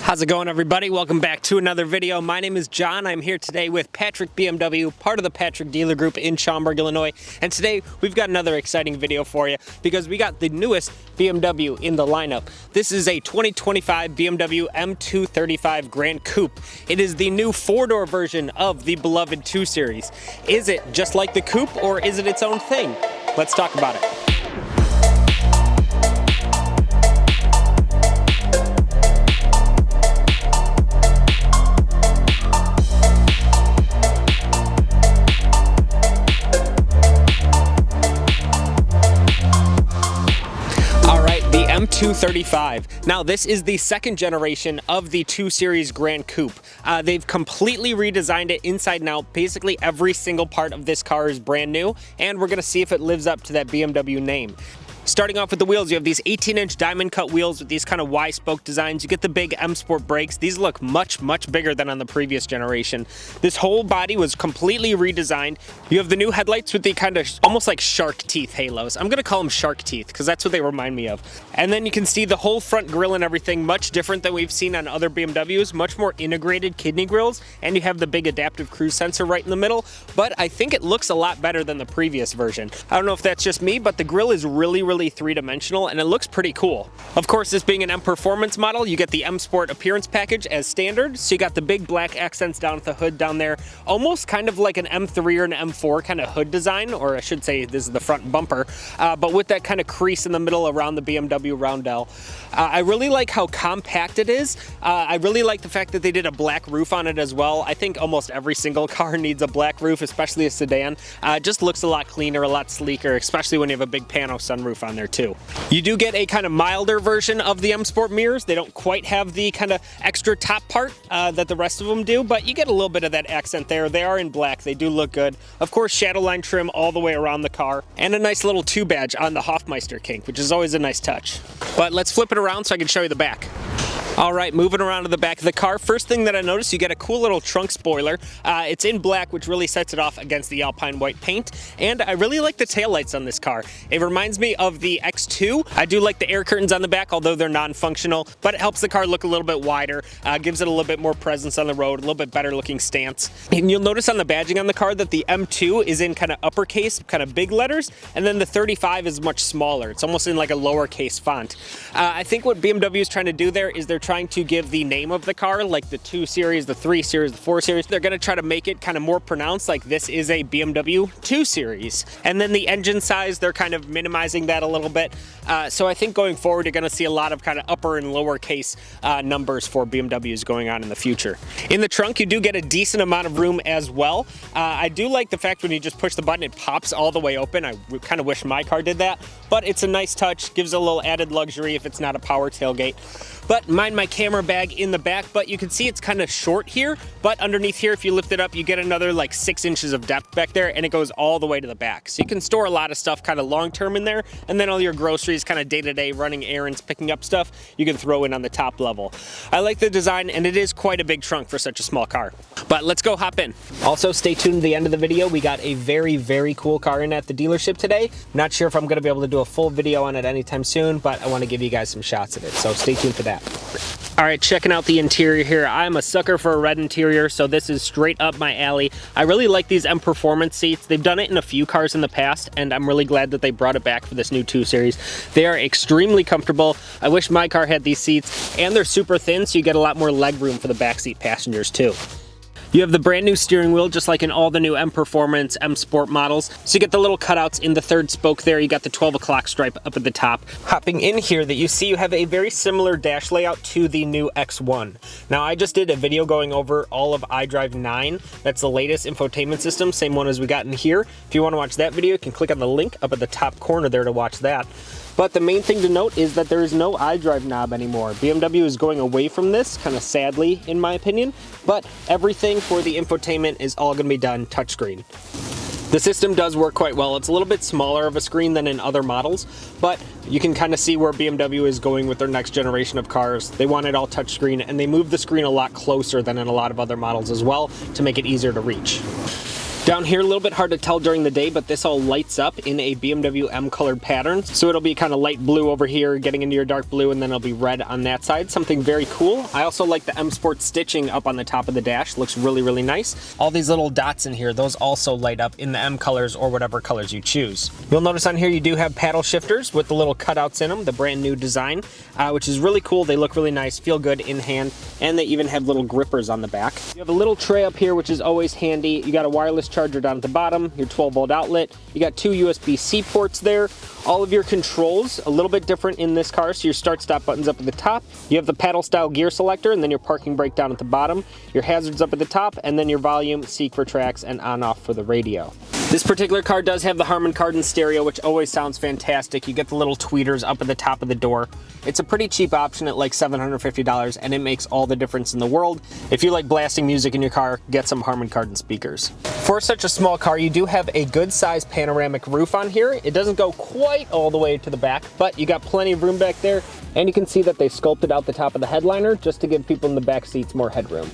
How's it going, everybody? Welcome back to another video. My name is John. I'm here today with Patrick BMW, part of the Patrick Dealer Group in Schaumburg, Illinois. And today we've got another exciting video for you because we got the newest BMW in the lineup. This is a 2025 BMW M235 Gran Coupe. It is the new four-door version of the beloved 2 Series. Is it just like the Coupe or is it its own thing? Let's talk about it. M235. Now this is the second generation of the 2 Series Gran Coupe. They've completely redesigned it inside and out. Basically every single part of this car is brand new, and we're gonna see if it lives up to that BMW name. Starting off with the wheels, you have these 18-inch diamond cut wheels with these kind of Y-spoke designs. You get the big M Sport brakes. These look much bigger than on the previous generation. This whole body was completely redesigned. You have the new headlights with the kind of almost like shark teeth halos. I'm gonna call them shark teeth because that's what they remind me of. And then you can see the whole front grille and everything much different than we've seen on other BMWs, much more integrated kidney grills, and you have the big adaptive cruise sensor right in the middle, but I think it looks a lot better than the previous version. I don't know if that's just me, but the grille is really three-dimensional and it looks pretty cool. Of course, this being an M Performance model, you get the M Sport appearance package as standard. So you got the big black accents down at the hood down there, almost kind of like an M3 or an M4 kind of hood design, or I should say this is the front bumper, but with that kind of crease in the middle around the BMW roundel. I really like how compact it is. I really like the fact that they did a black roof on it as well. I think almost every single car needs a black roof, especially a sedan. It just looks a lot cleaner, a lot sleeker, especially when you have a big pano sunroof on there too. You do get a kind of milder version of the M Sport mirrors. They don't quite have the kind of extra top part that the rest of them do, but you get a little bit of that accent there. They are in black. They do look good. Of course, Shadowline trim all the way around the car, and a nice little 2 badge on the Hofmeister kink, which is always a nice touch. But let's flip it around so I can show you the back. All right, moving around to the back of the car. First thing that I noticed, you get a cool little trunk spoiler. It's in black, which really sets it off against the Alpine white paint. And I really like the taillights on this car. It reminds me of the X2. I do like the air curtains on the back, although they're non-functional, but it helps the car look a little bit wider, gives it a little bit more presence on the road, a little bit better looking stance. And you'll notice on the badging on the car that the M2 is in kind of uppercase, kind of big letters, and then the 35 is much smaller. It's almost in like a lowercase font. I think what BMW is trying to do there is they're trying to give the name of the car, like the 2 Series, the 3 Series, the 4 Series. They're going to try to make it kind of more pronounced, like this is a BMW 2 Series. And then the engine size, they're kind of minimizing that a little bit. So I think going forward, you're going to see a lot of kind of upper and lower case numbers for BMWs going on in the future. In the trunk, you do get a decent amount of room as well. I do like the fact when you just push the button, it pops all the way open. I kind of wish my car did that, but it's a nice touch, gives a little added luxury if it's not a power tailgate. But mind my camera bag in the back, but you can see it's kind of short here, but underneath here, if you lift it up, you get another like 6 inches of depth back there, and it goes all the way to the back. So you can store a lot of stuff kind of long-term in there, and then all your groceries, kind of day-to-day running errands, picking up stuff, you can throw in on the top level. I like the design, and it is quite a big trunk for such a small car. But let's go hop in. Also, stay tuned to the end of the video. We got a very cool car in at the dealership today. Not sure if I'm gonna be able to do a full video on it anytime soon, but I wanna give you guys some shots of it, so stay tuned for that. All right, checking out the interior here. I'm a sucker for a red interior, so this is straight up my alley. I really like these M Performance seats. They've done it in a few cars in the past, and I'm really glad that they brought it back for this new 2 Series. They are extremely comfortable. I wish my car had these seats, and they're super thin, so you get a lot more leg room for the backseat passengers too. You have the brand new steering wheel, just like in all the new M Performance, M Sport models. So you get the little cutouts in the 3rd spoke there. You got the 12 o'clock stripe up at the top. Hopping in here that you see, you have a very similar dash layout to the new X1. Now, I just did a video going over all of iDrive 9. That's the latest infotainment system, same one as we got in here. If you want to watch that video, you can click on the link up at the top corner there to watch that. But the main thing to note is that there is no iDrive knob anymore. BMW is going away from this, kind of sadly, in my opinion, but everything for the infotainment is all going to be done touchscreen. The system does work quite well. It's a little bit smaller of a screen than in other models, but you can kind of see where BMW is going with their next generation of cars. They want it all touchscreen, and they move the screen a lot closer than in a lot of other models as well to make it easier to reach. Down here, a little bit hard to tell during the day, but this all lights up in a BMW M colored pattern. So it'll be kind of light blue over here, getting into your dark blue, and then it'll be red on that side. Something very cool. I also like the M Sport stitching up on the top of the dash. Looks really, really nice. All these little dots in here, those also light up in the M colors or whatever colors you choose. You'll notice on here you do have paddle shifters with the little cutouts in them, the brand new design, which is really cool. They look really nice, feel good in hand, and they even have little grippers on the back. You have a little tray up here, which is always handy. You got a wireless charger down at the bottom, your 12-volt outlet. You got two USB-C ports there. All of your controls, a little bit different in this car. So your start-stop button's up at the top. You have the paddle-style gear selector, and then your parking brake down at the bottom. Your hazards up at the top, and then your volume, seek for tracks, and on-off for the radio. This particular car does have the Harman Kardon stereo, which always sounds fantastic. You get the little tweeters up at the top of the door. It's a pretty cheap option at like $750, and it makes all the difference in the world. If you like blasting music in your car, get some Harman Kardon speakers. For such a small car, you do have a good size panoramic roof on here. It doesn't go quite all the way to the back, but you got plenty of room back there, and you can see that they sculpted out the top of the headliner just to give people in the back seats more headroom.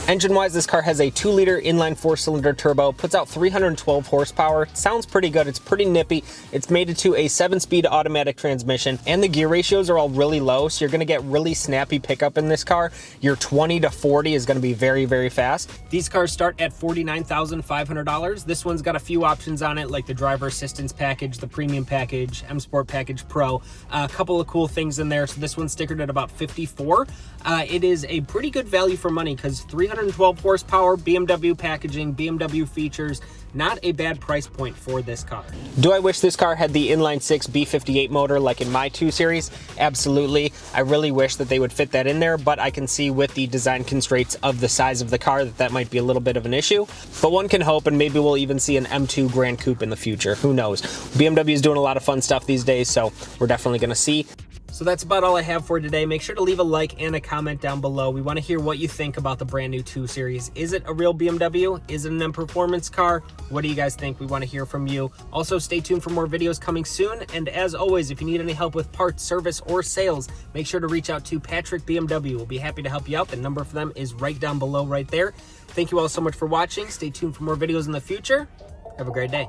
Engine-wise, this car has a 2-liter inline 4-cylinder turbo, puts out 312 horsepower. Sounds pretty good, it's pretty nippy. It's mated to a 7-speed automatic transmission, and the gear ratios are all really low, so you're gonna get really snappy pickup in this car. Your 20 to 40 is gonna be very, very fast. These cars start at $49,500. This one's got a few options on it, like the driver assistance package, the premium package, M Sport Package Pro, a couple of cool things in there. So this one's stickered at about $54,000. It is a pretty good value for money because 312 horsepower, BMW packaging, BMW features, not a bad price point for this car. Do I wish this car had the inline-6 B58 motor like in my 2 Series? Absolutely. I really wish that they would fit that in there, but I can see with the design constraints of the size of the car that might be a little bit of an issue. But one can hope, and maybe we'll even see an M2 Gran Coupe in the future. Who knows? BMW is doing a lot of fun stuff these days, so we're definitely going to see. So that's about all I have for today. Make sure to leave a like and a comment down below. We want to hear what you think about the brand new 2 Series. Is it a real BMW? Is it an M performance car? What do you guys think? We want to hear from you. Also, stay tuned for more videos coming soon. And as always, if you need any help with parts, service, or sales, make sure to reach out to Patrick BMW. We'll be happy to help you out. The number for them is right down below right there. Thank you all so much for watching. Stay tuned for more videos in the future. Have a great day.